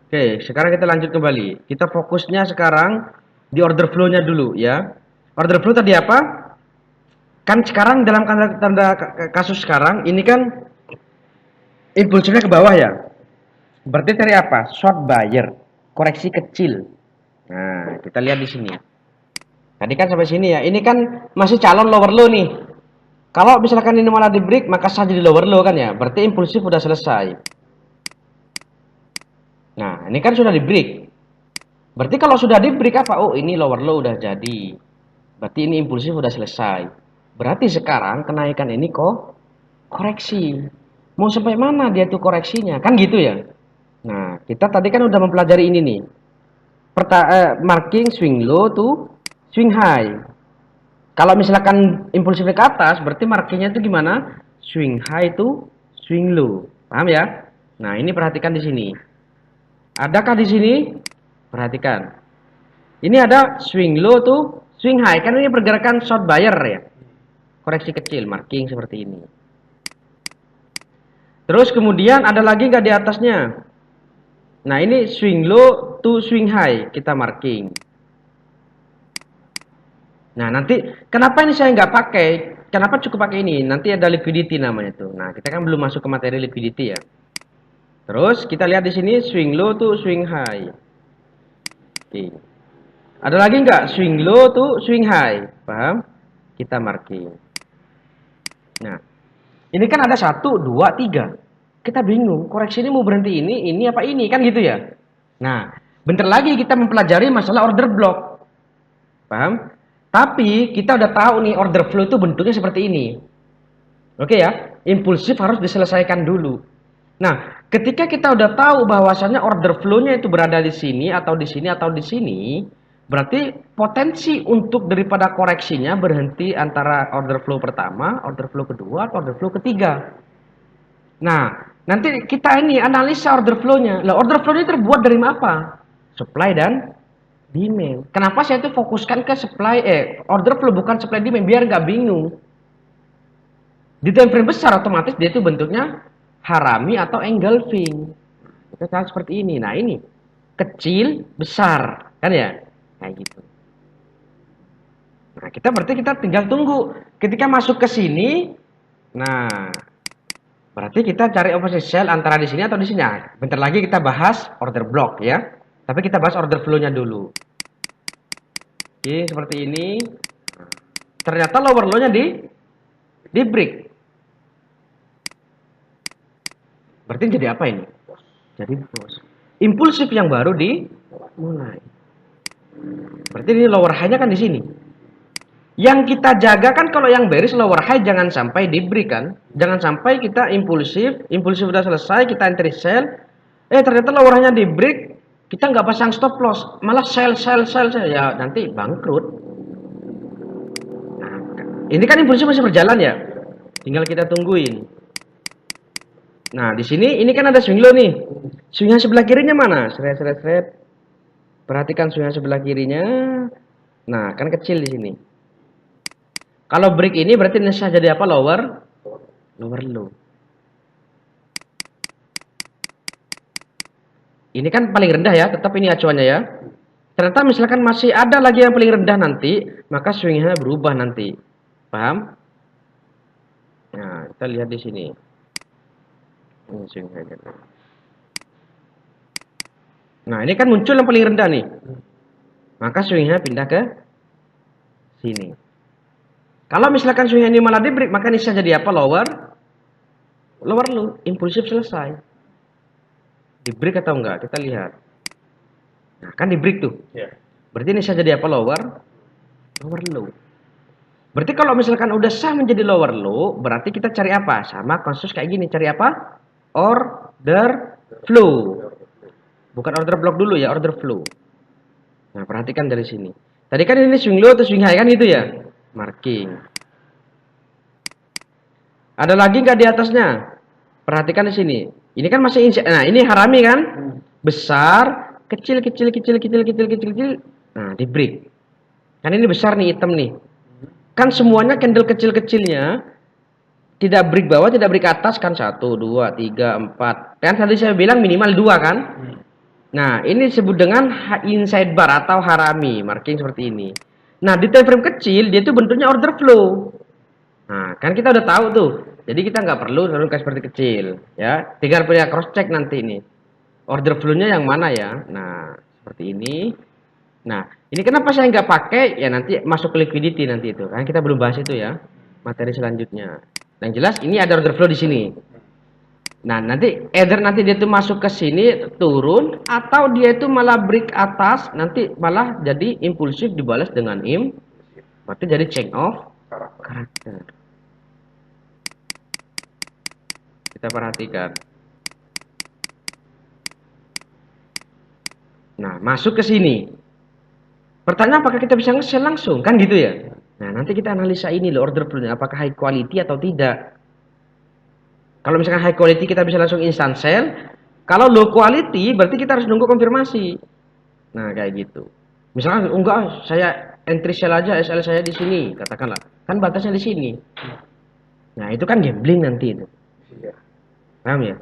Oke, sekarang kita lanjut kembali. Kita fokusnya sekarang di order flow-nya dulu ya. Order flow tadi apa? Kan sekarang dalam tanda kasus sekarang ini kan impulsifnya ke bawah ya. Berarti dari apa? Short buyer, koreksi kecil. Nah, kita lihat di sini. Tadi kan sampai sini ya. Ini kan masih calon lower low nih. Kalau misalkan ini malah di break, maka sah jadi lower low kan ya. Berarti impulsif udah selesai. Nah, ini kan sudah di break. Berarti kalau sudah di break apa? Oh, ini lower low udah jadi. Berarti ini impulsif udah selesai. Berarti sekarang kenaikan ini kok koreksi. Mau sampai mana dia tuh koreksinya? Kan gitu ya. Nah, kita tadi kan udah mempelajari ini nih. Marking swing low to swing high. Kalau misalkan impulsifnya ke atas, berarti markingnya itu gimana? Swing high to swing low. Paham ya? Nah, ini perhatikan di sini. Adakah di sini? Perhatikan. Ini ada swing low to swing high. Kan ini pergerakan short buyer ya. Koreksi kecil, marking seperti ini. Terus kemudian ada lagi nggak di atasnya? Nah, ini swing low to swing high. Kita marking. Nah, nanti kenapa ini saya nggak pakai? Kenapa cukup pakai ini? Nanti ada liquidity namanya tuh. Nah, kita kan belum masuk ke materi liquidity ya. Terus kita lihat di sini swing low to swing high. Oke. Ada lagi nggak swing low to swing high? Paham? Kita marking. Nah, ini kan ada 1, 2, 3. Kita bingung, koreksi ini mau berhenti ini apa ini? Kan gitu ya. Nah, bentar lagi kita mempelajari masalah order block. Paham? Tapi kita udah tahu nih order flow itu bentuknya seperti ini. Oke ya, impulsif harus diselesaikan dulu. Nah, ketika kita udah tahu bahwasannya order flow-nya itu berada di sini atau di sini atau di sini, berarti potensi untuk daripada koreksinya berhenti antara order flow pertama, order flow kedua, atau order flow ketiga. Nah, nanti kita ini analisa order flow-nya. Lah, order flow-nya terbuat dari apa? Supply dan demand. Kenapa saya itu fokuskan ke order flow bukan supply demand biar nggak bingung. Di time frame besar otomatis dia itu bentuknya harami atau engulfing. Kita tahu seperti ini. Nah, ini kecil, besar, kan ya? Kayak gitu. Nah, kita tinggal tunggu. Ketika masuk ke sini, nah, berarti kita cari opposite sell antara di sini atau di sini. Nah, bentar lagi kita bahas order block ya. Tapi kita bahas order flow-nya dulu. Oke, seperti ini. Ternyata lower low-nya di break. Berarti jadi apa ini? Jadi bos. Impulsif yang baru dimulai. Berarti ini lower high-nya kan di sini. Yang kita jaga kan kalau yang bearish lower high jangan sampai di break kan. Jangan sampai kita impulsif udah selesai, kita entry sell. Ternyata lower high-nya di break, kita nggak pasang stop loss, malah sell ya nanti bangkrut. Nah, ini kan impulsif masih berjalan ya, tinggal kita tungguin. Nah, di sini ini kan ada swing low nih. Swing yang sebelah kirinya mana? Seret. Perhatikan swing yang sebelah kirinya. Nah, kan kecil di sini. Kalau break ini berarti ini jadi apa? Lower low. Ini kan paling rendah ya, tetap ini acuannya ya. Ternyata misalkan masih ada lagi yang paling rendah nanti, maka swingnya berubah nanti. Paham? Nah, kita lihat di sini. Ini swingnya. Nah, ini kan muncul yang paling rendah nih. Maka swingnya pindah ke sini. Kalau misalkan swingnya ini malah di break, maka ini bisa jadi apa? Lower low, impulsif selesai. Di break atau enggak? Kita lihat. Nah, kan di break tuh. Yeah. Berarti ini bisa jadi apa? Lower low. Berarti kalau misalkan udah sah menjadi lower low, berarti kita cari apa? Sama konsus kayak gini, cari apa? Order flow. Bukan order block dulu ya, order flow. Nah, perhatikan dari sini. Tadi kan ini swing low atau swing high kan itu ya? Marking. Ada lagi nggak di atasnya? Perhatikan di sini. Ini kan masih nah, ini harami kan? Besar, kecil. Nah, di break. Kan ini besar nih, hitam nih. Kan semuanya candle kecil-kecilnya tidak break bawah, tidak break atas kan 1, 2, 3, 4. Kan tadi saya bilang minimal 2 kan? Nah, ini disebut dengan inside bar atau harami, marking seperti ini. Nah, di time frame kecil dia itu bentuknya order flow. Nah, kan kita udah tahu tuh. Jadi kita nggak perlu selalu kayak seperti kecil, ya. Tinggal punya cross check nanti ini. Order flow-nya yang mana ya? Nah, seperti ini. Nah, ini kenapa saya nggak pakai? Ya nanti masuk ke liquidity nanti itu. Kan kita belum bahas itu ya. Materi selanjutnya. Yang jelas ini ada order flow di sini. Nah, nanti either nanti dia tuh masuk ke sini turun atau dia itu malah break atas, nanti malah jadi impulsif dibalas dengan berarti jadi change of karakter. Kita perhatikan. Nah, masuk ke sini. Pertanyaan apakah kita bisa nge-sell langsung? Kan gitu ya. Nah, nanti kita analisa ini loh order flow-nya apakah high quality atau tidak. Kalau misalkan high quality kita bisa langsung instant sell. Kalau low quality berarti kita harus nunggu konfirmasi. Nah, kayak gitu. Misalkan enggak, saya entry sell aja SL saya di sini, katakanlah. Kan batasnya di sini. Nah, itu kan gambling nanti itu. Paham ya?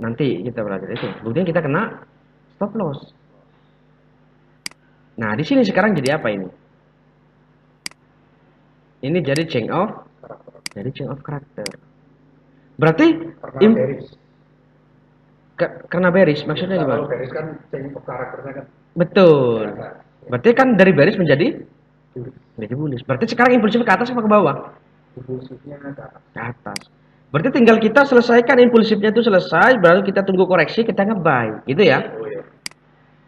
Nanti kita belajar itu. Kemudian kita kena stop loss. Nah, di sini sekarang jadi apa ini? Ini jadi change of karakter. Berarti karena bearish maksudnya gimana? Kalau bearish kan change of karakternya kan. Betul. Berarti kan dari bearish menjadi bullish. Berarti sekarang impulsif ke atas apa ke bawah? Impulsifnya ke atas. Berarti tinggal kita selesaikan impulsifnya itu selesai, baru kita tunggu koreksi, kita nge-buy, gitu ya. Oh iya.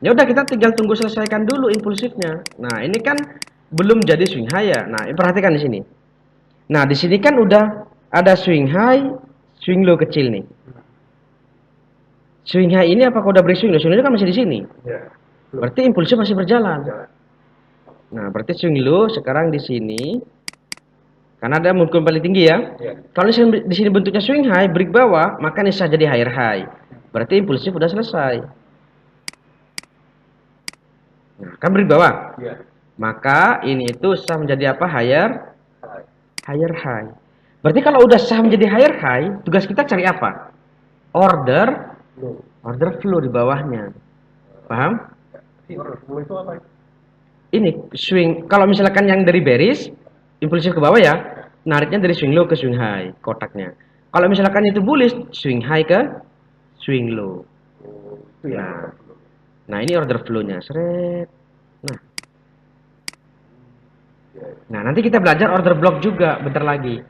Ya udah kita tinggal tunggu selesaikan dulu impulsifnya. Nah, ini kan belum jadi swing high ya. Nah, perhatikan di sini. Nah, di sini kan udah ada swing high, swing low kecil nih. Swing high ini apakah udah break swing low? Swing low kan masih di sini. Ya. Berarti impulsif masih berjalan. Nah, berarti swing low sekarang di sini. Karena ada multiple paling tinggi ya. Kalau di sini bentuknya swing high, break bawah, maka ini sah jadi higher high. Berarti impulsif udah selesai. Nah, kan break bawah. Maka ini itu sah menjadi apa? Higher high. Berarti kalau udah sah menjadi higher high, tugas kita cari apa? Order flow di bawahnya. Paham? Order flow itu apa? Ini swing, kalau misalkan yang dari bearish impulsif ke bawah ya, nariknya dari swing low ke swing high kotaknya. Kalau misalkan itu bullish, swing high ke swing low. Nah ini order flow-nya, seret. Nah, nanti kita belajar order block juga bentar lagi.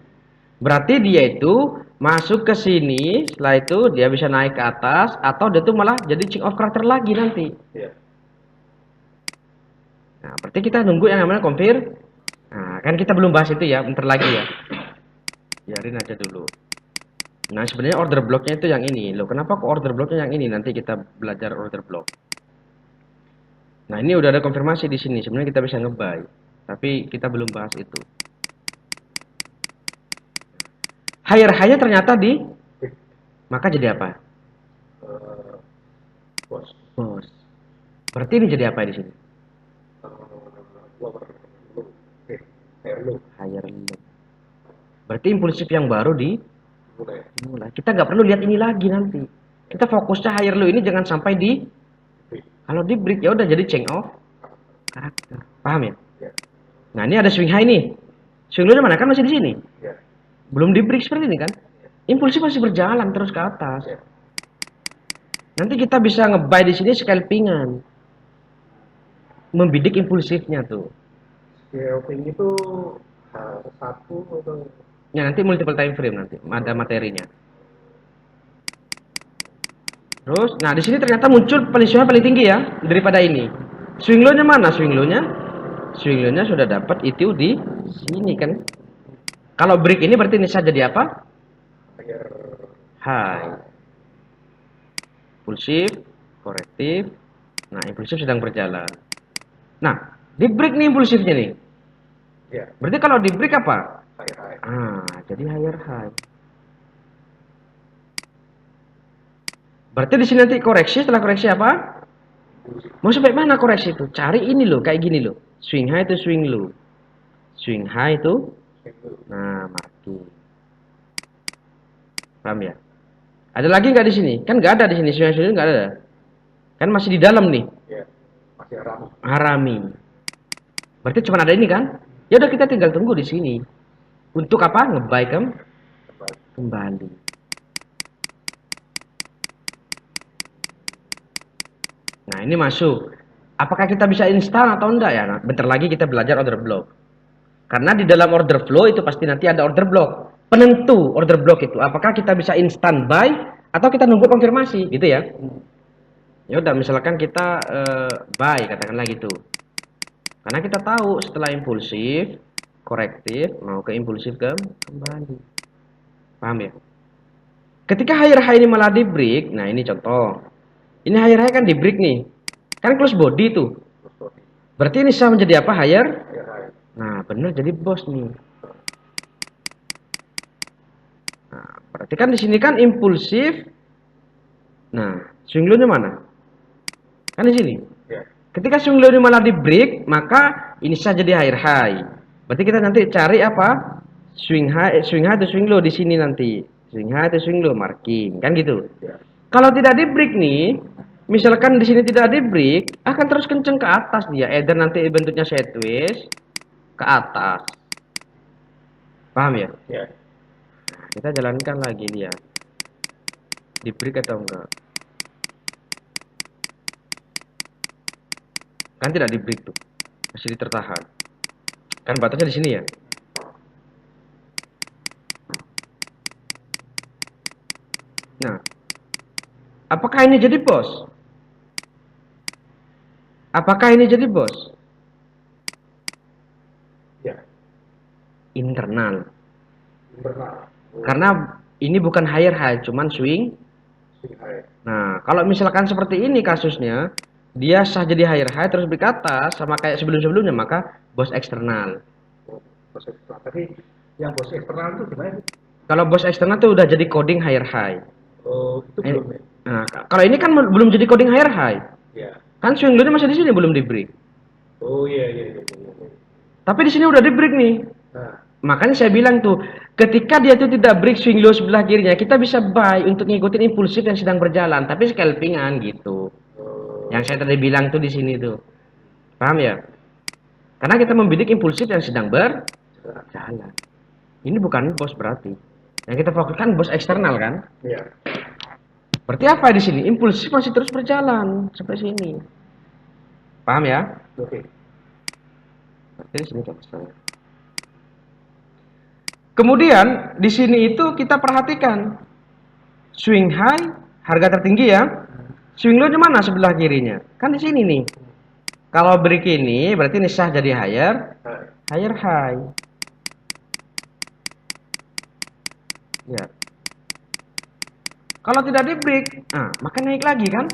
Berarti dia itu masuk ke sini, setelah itu dia bisa naik ke atas atau dia tuh malah jadi change of karakter lagi nanti. Nah, berarti kita nunggu yang namanya confirm. Nah, kan kita belum bahas itu ya, bentar lagi ya. Biarin aja dulu. Nah, sebenarnya order blocknya itu yang ini. Loh, kenapa kok order blocknya yang ini? Nanti kita belajar order block. Nah, ini udah ada konfirmasi di sini. Sebenarnya kita bisa nge-buy. Tapi kita belum bahas itu. Higher high-nya ternyata di maka jadi apa? Bos. Berarti ini jadi apa di sini? Higher low. Berarti impulsif yang baru mulai. Kita nggak perlu lihat ini lagi nanti. Kita fokusnya higher low ini jangan sampai di kalau di break ya udah jadi change of karakter. Paham ya? Nah, ini ada swing high nih. Swing low mana kan masih di sini. Belum di break seperti ini kan? Impulsif masih berjalan terus ke atas. Nanti kita bisa nge-buy di sini scalpingan. Membidik impulsifnya tuh. Scalping itu satu atau ya nanti multiple time frame nanti ada materinya. Terus, nah di sini ternyata muncul penyesuaian paling tinggi ya daripada ini. Swing low-nya mana? Swing low-nya sudah dapat itu di sini kan. Kalau break ini berarti ini saja jadi apa? High. Impulsif, korektif. Nah, impulsif sedang berjalan. Nah, di break nih impulsifnya nih. Berarti kalau di break apa? Jadi higher high. Berarti di sini nanti koreksi, setelah koreksi apa? Mau sampai mana koreksi itu? Cari ini loh, kayak gini loh. Swing high itu swing low. Swing high itu nah marking. Paham ya? Ada lagi nggak di sini? Kan nggak ada di sini, swing high nggak ada. Kan masih di dalam nih, Ya, masih ramai. harami. Berarti cuma ada ini kan? Ya udah kita tinggal tunggu di sini. Untuk apa? Nge-buy kembali. Nah, ini masuk. Apakah kita bisa instan atau enggak ya? Nah, bentar lagi kita belajar order block. Karena di dalam order flow itu pasti nanti ada order block. Penentu order block itu. Apakah kita bisa instan buy atau kita nunggu konfirmasi, gitu ya? Ya udah, misalkan kita buy, katakanlah gitu. Karena kita tahu setelah impulsif, korektif, mau ke impulsif kembali. Paham ya? Ketika higher high ini malah di break, nah ini contoh. Ini higher high kan di break nih. Kan close body tuh. Berarti ini bisa menjadi apa? Higher? Ya, high. Nah, bener jadi bos nih. Nah, berarti kan di sini kan impulsif. Nah, swing low-nya mana? Kan di sini. Ya. Ketika swing low ini malah di break, maka ini saja jadi higher high. Berarti kita nanti cari apa? Swing high atau swing low di sini nanti. Swing high atau swing low marking, kan gitu. Ya. Kalau tidak di break nih, misalkan di sini tidak di break, akan terus kenceng ke atas dia. Either nanti bentuknya sideways ke atas. Paham ya? Ya. Nah, kita jalankan lagi dia. Di break atau enggak? Kan tidak di break tuh. Masih tertahan. Kan batasnya di sini ya. Nah, apakah ini jadi bos? Apakah ini jadi bos? Ya. Internal. Internal. Karena ini bukan higher high, cuman swing. Swing high. Nah, kalau misalkan seperti ini kasusnya, dia sah jadi higher high terus break atas sama kayak sebelum-sebelumnya, maka bos eksternal. Bos eksternal. Tapi yang bos eksternal itu gimana? Kalau bos eksternal tuh udah jadi coding higher high. Oh, itu belum ya? Nah, kalau ini kan belum jadi coding higher high. Ya. Kan swing low-nya masih di sini belum di break. Oh iya iya iya. Iya. Tapi di sini udah di break nih. Nah, Makanya saya bilang tuh, ketika dia tuh tidak break swing low sebelah kirinya, kita bisa buy untuk ngikutin impulsif yang sedang berjalan, tapi scalpingan gitu. Yang saya tadi bilang tuh di sini tuh. Paham ya? Karena kita membidik impulsif yang sedang berjalan. Ini bukan bos berarti. Yang kita fokuskan bos eksternal kan? iya. Berarti apa di sini? Impulsif masih terus berjalan sampai sini. Paham ya? Oke. Berarti di sini fokusnya. Kemudian di sini itu kita perhatikan swing high harga tertinggi ya. Swing low di mana sebelah kirinya? Kan di sini nih. Kalau break ini berarti ini sah jadi higher high. Ya. Kalau tidak di break, maka naik lagi kan?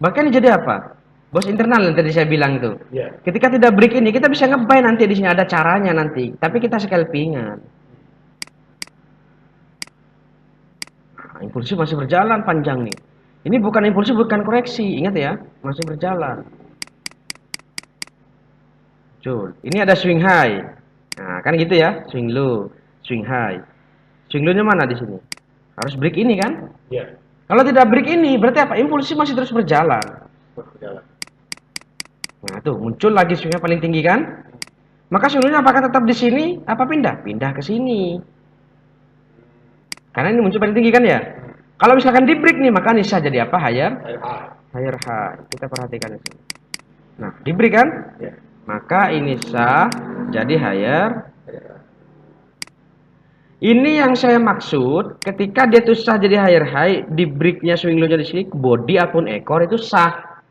Bahkan ini jadi apa? Bos internal yang tadi saya bilang tuh. Iya. Ketika tidak break ini, kita bisa nge-buy nanti di sini ada caranya nanti. Tapi kita scalpingan. Nah, impulsif masih berjalan panjang nih. Ini bukan impulsif, bukan koreksi. Ingat ya, masih berjalan. Jul. Ini ada swing high. Nah, kan gitu ya, swing low, swing high. Swing low-nya mana di sini? Harus break ini kan? Iya. Kalau tidak break ini, berarti apa? Impulsif masih terus berjalan. Berjalan. Nah, tuh muncul lagi swingnya paling tinggi kan? Maka swingnya apakah tetap di sini? Apa pindah? Pindah ke sini. Karena ini muncul paling tinggi kan ya? Kalau misalkan di break nih, maka bisa jadi apa? Higher high. Kita perhatikan di sini. Nah, di break kan? Ya. Maka ini sah jadi higher. Ini yang saya maksud, ketika dia tuh sah jadi higher high, di breaknya swing low-nya di sini, body ataupun ekor itu sah.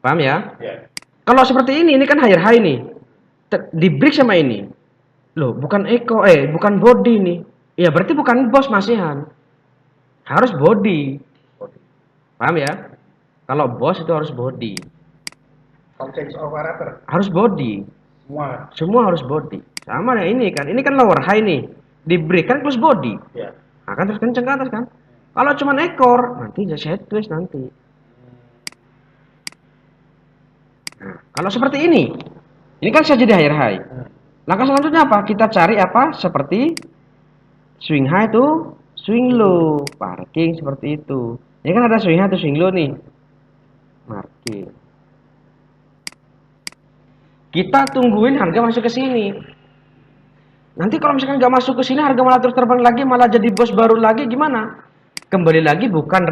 Paham ya? Ya. Kalau seperti ini kan higher high nih. Di break sama ini. Loh, bukan ekor, bukan body nih. Ya berarti bukan bos masihan. Harus body. Paham ya? Kalau bos itu harus body. Kalau change of operator Harus body. semua. Harus body. Sama ya ini kan. Ini kan lower high nih. Di break kan close body. Ya. Akan terus kenceng ke atas kan. Kalau cuma ekor, nanti jadi sideways nanti. Nah, kalau seperti ini kan saya jadi higher high. Langkah selanjutnya apa? Kita cari apa? Seperti swing high to swing low, parking seperti itu. Ini kan ada swing high atau swing low nih. Marking. Kita tungguin harga masuk ke sini. Nanti kalau misalkan nggak masuk ke sini, harga malah terus terbang lagi, malah jadi bos baru lagi, gimana? Kembali lagi bukan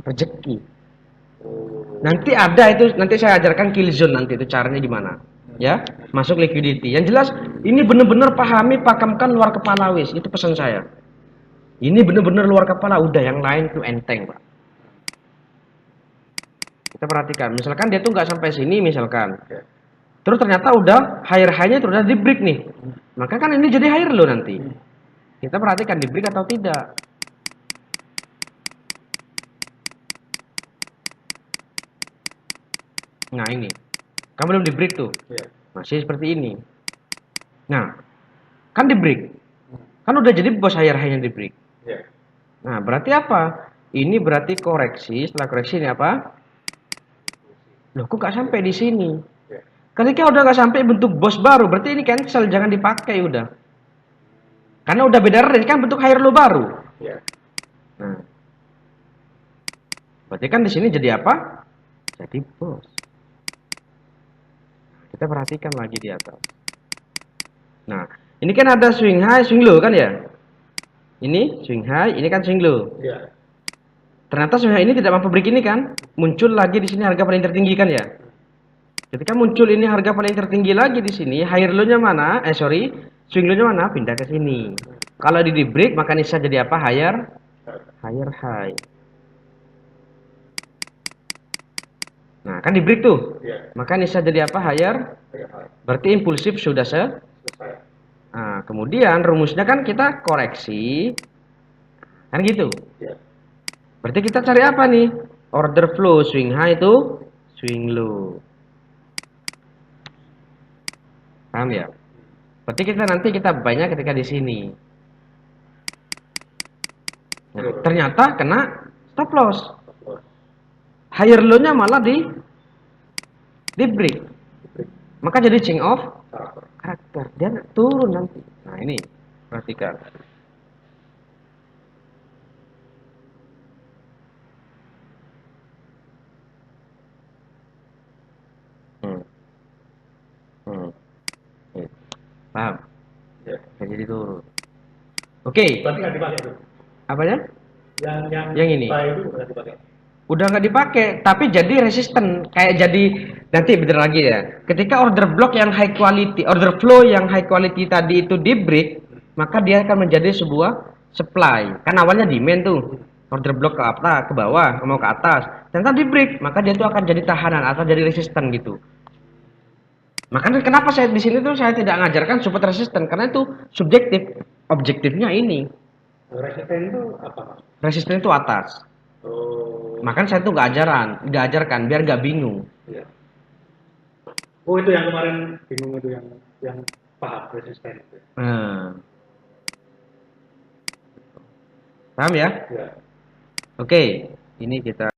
rezeki. Nanti ada itu, nanti saya ajarkan kill zone nanti itu caranya gimana. Ya, masuk liquidity. Yang jelas ini benar-benar pahami, pakamkan luar kepala wis. Itu pesan saya. Ini benar-benar luar kepala, udah yang lain tuh enteng, Pak. Kita perhatikan, misalkan dia tuh nggak sampai sini misalkan. Terus ternyata udah higher high-nya terus udah di break nih. Maka kan ini jadi higher low nanti. Kita perhatikan di break atau tidak. Nah ini, kan belum di break tuh. Masih seperti ini. Nah, kan di break. Kan udah jadi bos higher high-nya di break. Nah, berarti apa? Ini berarti koreksi. Setelah koreksi ini apa? Loh, kok nggak sampai di sini? Ketika udah nggak sampai bentuk bos baru, berarti ini cancel, jangan dipakai udah. Karena udah beda range kan bentuk higher low baru. Nah, berarti kan di sini jadi apa? Jadi bos. Kita perhatikan lagi di atas. Nah, ini kan ada swing high, swing low kan ya? Ini swing high, ini kan swing low. Ternyata swing high ini tidak mampu break ini kan? Muncul lagi di sini harga paling tertinggi kan ya? Ketika muncul ini harga paling tertinggi lagi di sini, higher low-nya mana? Swing low-nya mana? Pindah ke sini. Kalau di break maka bisa jadi apa? Higher high. Nah, kan di break tuh. Maka bisa jadi apa? Higher. Berarti impulsif sudah selesai. Nah, kemudian rumusnya kan kita koreksi. Kan gitu. Berarti kita cari apa nih? Order flow swing high itu swing low. Paham ya? Berarti kita banyak ketika di sini. Nah, ternyata kena stop loss. Higher low-nya malah di break. Maka jadi change of karakter. Dia turun nanti. Nah, ini perhatikan. Paham? Jadi turun. Oke. Berarti nggak dipakai tuh. Apanya? Yang ini. Itu nggak dipakai. Udah nggak dipakai, tapi jadi resisten. Kayak jadi nanti bener lagi ya. Ketika order block yang high quality, order flow yang high quality tadi itu di break, maka dia akan menjadi sebuah supply. Kan awalnya demand tuh. Order block ke atas, ke bawah, mau ke atas. Ternyata di break, maka dia tuh akan jadi tahanan atau jadi resisten gitu. Makanya kenapa saya di sini tuh saya tidak mengajarkan support resisten karena itu subjektif. Objektifnya ini. Resisten itu apa? Resisten itu atas. Makanya saya tuh nggak ajarkan biar nggak bingung. Oh, itu yang kemarin bingung itu yang paham resisten. Paham ya? Oke, ini kita